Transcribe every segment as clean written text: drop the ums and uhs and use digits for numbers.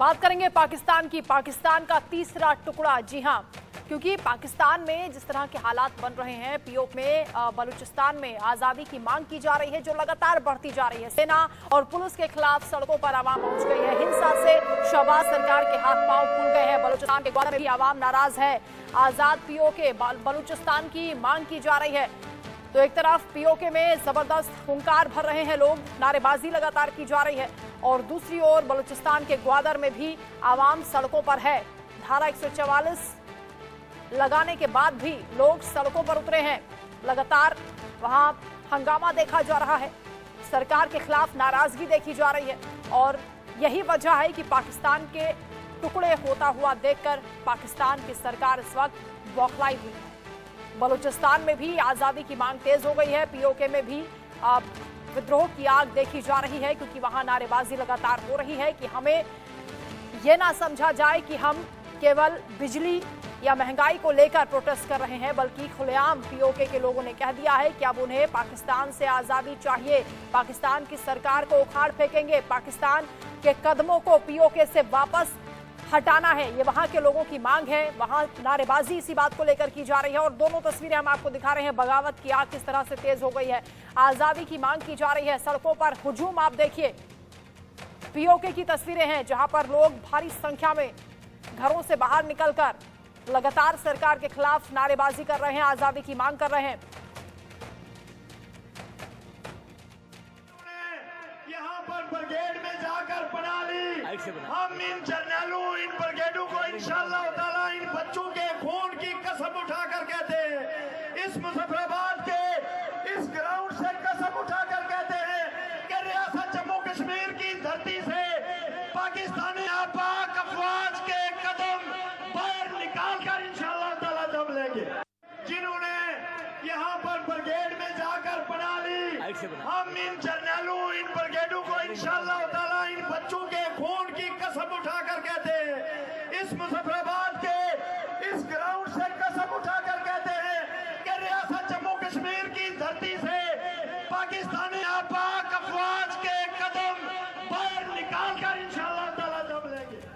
बात करेंगे पाकिस्तान की। पाकिस्तान का तीसरा टुकड़ा, जी हां, क्योंकि पाकिस्तान में जिस तरह के हालात बन रहे हैं, पीओके में बलूचिस्तान में आजादी की मांग की जा रही है जो लगातार बढ़ती जा रही है। सेना और पुलिस के खिलाफ सड़कों पर आवाम पहुंच गई है। हिंसा से शहबाज सरकार के हाथ पांव फूल गए हैं। बलूचिस्तान के ग्वादर में भी आवाम नाराज है। आजाद पीओके बलूचिस्तान की मांग की जा रही है। तो एक तरफ पीओके में जबरदस्त हुंकार भर रहे हैं लोग, नारेबाजी लगातार की जा रही है, और दूसरी ओर बलूचिस्तान के ग्वादर में भी आवाम सड़कों पर है। धारा 144 लगाने के बाद भी लोग सड़कों पर उतरे हैं। लगातार वहां हंगामा देखा जा रहा है, सरकार के खिलाफ नाराजगी देखी जा रही है, और यही वजह है कि पाकिस्तान के टुकड़े होता हुआ देखकर पाकिस्तान की सरकार इस वक्त बौखलाई हुई है। बलूचिस्तान में भी आजादी की मांग तेज हो गई है। पीओके में भी विद्रोह की आग देखी जा रही है, क्योंकि वहां नारेबाजी लगातार हो रही है कि हमें यह ना समझा जाए कि हम केवल बिजली या महंगाई को लेकर प्रोटेस्ट कर रहे हैं, बल्कि खुलेआम पीओके के लोगों ने कह दिया है कि अब उन्हें पाकिस्तान से आजादी चाहिए। पाकिस्तान की सरकार को उखाड़ फेंकेंगे, पाकिस्तान के कदमों को पीओके से वापस हटाना है, ये वहां के लोगों की मांग है। वहां नारेबाजी इसी बात को लेकर की जा रही है, और दोनों तस्वीरें हम आपको दिखा रहे हैं। बगावत की आग किस तरह से तेज हो गई है, आजादी की मांग की जा रही है। सड़कों पर हुजूम आप देखिए। पीओके की तस्वीरें हैं जहां पर लोग भारी संख्या में घरों से बाहर निकलकर लगातार सरकार के खिलाफ नारेबाजी कर रहे हैं, आजादी की मांग कर रहे हैं। यहाँ पर ब्रिगेड में जाकर बना ली। हम इन जर्नलों, इन ब्रिगेडों को इंशाअल्लाह ताला इन बच्चों के खून की कसम उठाकर कहते हैं, इस मुजफ्फराबाद के इस ग्राउंड से कसम उठाकर कहते हैं कि रियासत जम्मू कश्मीर की धरती से पाकिस्तानी आपाक अफवाज के कदम बाहर निकालकर इंशाअल्लाह ताला दम लेंगे। जिन्होंने यहाँ पर ब्रिगेड में जाकर बना ली, हम इन जर्नलों, इन ब्रिगेडों को इंशाअल्लाह ताला इन बच्चों के खून की कसम उठाकर कहते हैं, इस मुजफ्फराबाद के इस ग्राउंड से कसम उठाकर कहते हैं कि रियासत जम्मू कश्मीर की धरती से पाकिस्तानी आपाक अफवाज के कदम बाहर निकालकर इंशाअल्लाह ताला दम लेंगे।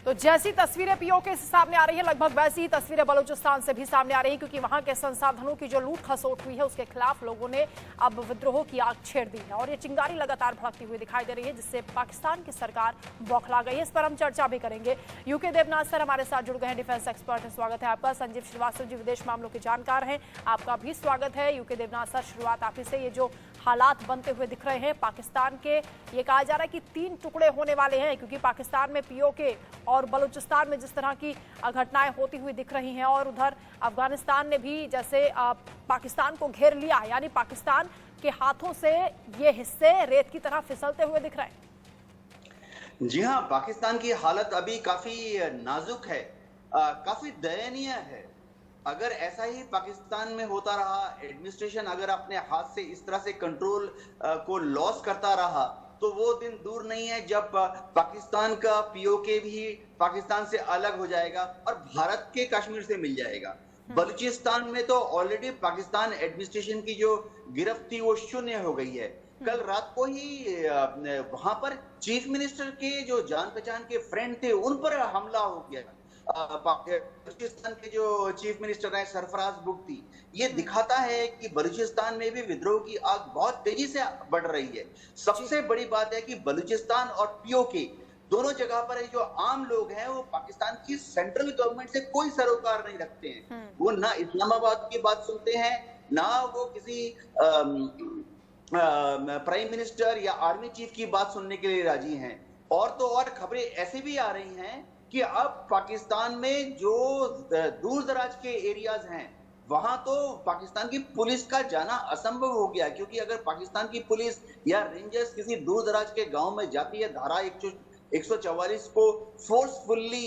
तो जैसी तस्वीरें पीओके से सामने आ रही है, लगभग वैसी ही तस्वीरें बलूचिस्तान से भी सामने आ रही है, क्योंकि वहां के संसाधनों की जो लूट खसोट हुई है उसके खिलाफ लोगों ने अब विद्रोह की आग छेड़ दी है, और ये चिंगारी लगातार भड़कती हुई दिखाई दे रही है, जिससे पाकिस्तान की सरकार बौखला गई है। इस पर हम चर्चा भी करेंगे। यूके देवनाथ सर हमारे साथ जुड़ गए हैं, डिफेंस एक्सपर्ट हैं। स्वागत है आपका। संजीव श्रीवास्तव जी विदेश मामलों के जानकार हैं, आपका भी स्वागत है। यूके देवनाथ सर, शुरुआत आप ही से। ये जो हालात बनते हुए दिख रहे हैं पाकिस्तान के, ये कहा जा रहा है कि 3 टुकड़े होने वाले हैं, क्योंकि पाकिस्तान में पीओके और बलूचिस्तान में जिस तरह की घटनाएं होती हुई दिख रही हैं, और उधर अफगानिस्तान ने भी जैसे पाकिस्तान को घेर लिया, यानी पाकिस्तान के हाथों से ये हिस्से रेत की तरह फिसलते हुए दिख रहे हैं। जी हाँ, पाकिस्तान की हालत अभी काफी नाजुक है, काफी दयनीय है। अगर ऐसा ही पाकिस्तान में होता रहा, एडमिनिस्ट्रेशन अगर अपने हाथ से इस तरह से कंट्रोल को लॉस करता रहा, तो वो दिन दूर नहीं है जब पाकिस्तान का पीओके भी पाकिस्तान से अलग हो जाएगा और भारत के कश्मीर से मिल जाएगा। बलूचिस्तान में तो ऑलरेडी पाकिस्तान एडमिनिस्ट्रेशन की जो गिरफ्त थी वो शून्य हो गई है। कल रात को ही वहां पर चीफ मिनिस्टर के जो जान पहचान के फ्रेंड थे उन पर हमला हो गया। बलूचिस्तान के जो चीफ मिनिस्टर हैं सरफराज बुगटी, ये दिखाता है कि बलूचिस्तान में भी विद्रोह की आग बहुत तेजी से बढ़ रही है। सबसे बड़ी बात है कि बलूचिस्तान और पीओके दोनों जगह पर जो आम लोग हैं वो पाकिस्तान की सेंट्रल गवर्नमेंट से कोई सरोकार नहीं रखते हैं। वो ना इस्लामाबाद की बात सुनते हैं, ना वो किसी प्राइम मिनिस्टर या आर्मी चीफ की बात सुनने के लिए राजी हैं। और तो और खबरें ऐसी भी आ रही हैं कि अब पाकिस्तान में जो दूर दराज के एरियाज हैं वहां तो पाकिस्तान की पुलिस का जाना असंभव हो गया, क्योंकि अगर पाकिस्तान की पुलिस या रेंजर्स किसी दूर दराज के गांव में जाती है धारा 144 को फोर्सफुली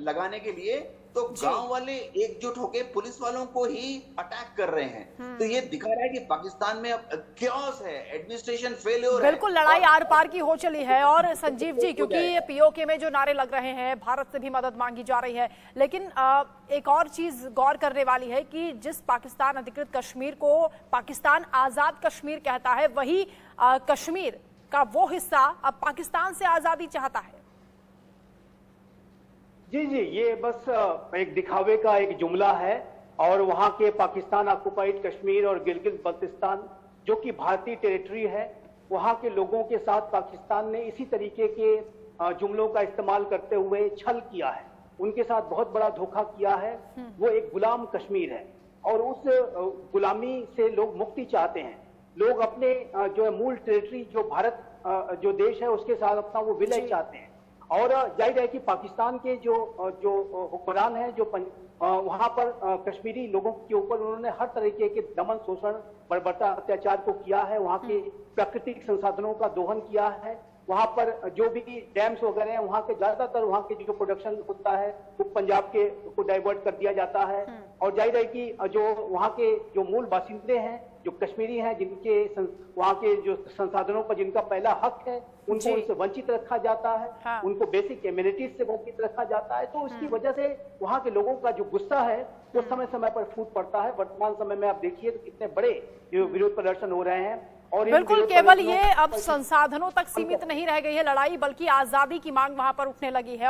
लगाने के लिए, तो गांव वाले एकजुट होकर पुलिस वालों को ही अटैक कर रहे हैं। तो ये दिखा रहा है कि पाकिस्तान में अब क्योस है, एडमिनिस्ट्रेशन फेलियर है, बिल्कुल लड़ाई आर पार की हो चली है। और संजीव जी, क्योंकि पीओके में जो नारे लग रहे हैं, भारत से भी मदद मांगी जा रही है, लेकिन एक और चीज गौर करने वाली है कि जिस पाकिस्तान अधिकृत कश्मीर को पाकिस्तान आजाद कश्मीर कहता है, वही कश्मीर का वो हिस्सा अब पाकिस्तान से आजादी चाहता है। जी जी, ये बस एक दिखावे का एक जुमला है। और वहां के पाकिस्तान ऑक्युपाइड कश्मीर और गिलगित बल्तिस्तान जो कि भारतीय टेरिटरी है, वहां के लोगों के साथ पाकिस्तान ने इसी तरीके के जुमलों का इस्तेमाल करते हुए छल किया है, उनके साथ बहुत बड़ा धोखा किया है। वो एक गुलाम कश्मीर है और उस गुलामी से लोग मुक्ति चाहते हैं। लोग अपने जो है मूल टेरिटरी जो भारत जो देश है उसके साथ अपना वो विलय चाहते हैं। और जाहिर है कि पाकिस्तान के जो हुक्मरान हैं, जो वहां पर कश्मीरी लोगों के ऊपर उन्होंने हर तरीके के दमन, शोषण, बर्बरता, अत्याचार को किया है। वहां के प्राकृतिक संसाधनों का दोहन किया है। वहां पर जो भी डैम्स वगैरह हैं, वहां के ज्यादातर वहां के जो प्रोडक्शन होता है वो पंजाब के को डाइवर्ट कर दिया जाता है। और जाहिर है कि जो वहां के जो मूल बासिंदे हैं, जो कश्मीरी हैं, जिनके वहां के जो संसाधनों पर जिनका पहला हक है, उनको उनसे वंचित रखा जाता है। हाँ। उनको बेसिक एमिनिटीज से वंचित रखा जाता है। तो उसकी वजह से वहां के लोगों का जो गुस्सा है वो समय समय पर फूट पड़ता है। वर्तमान समय में आप देखिए तो कितने बड़े विरोध प्रदर्शन हो रहे हैं। और बिल्कुल, केवल ये अब संसाधनों तक सीमित नहीं रह गई है लड़ाई, बल्कि आजादी की मांग वहां पर उठने लगी है।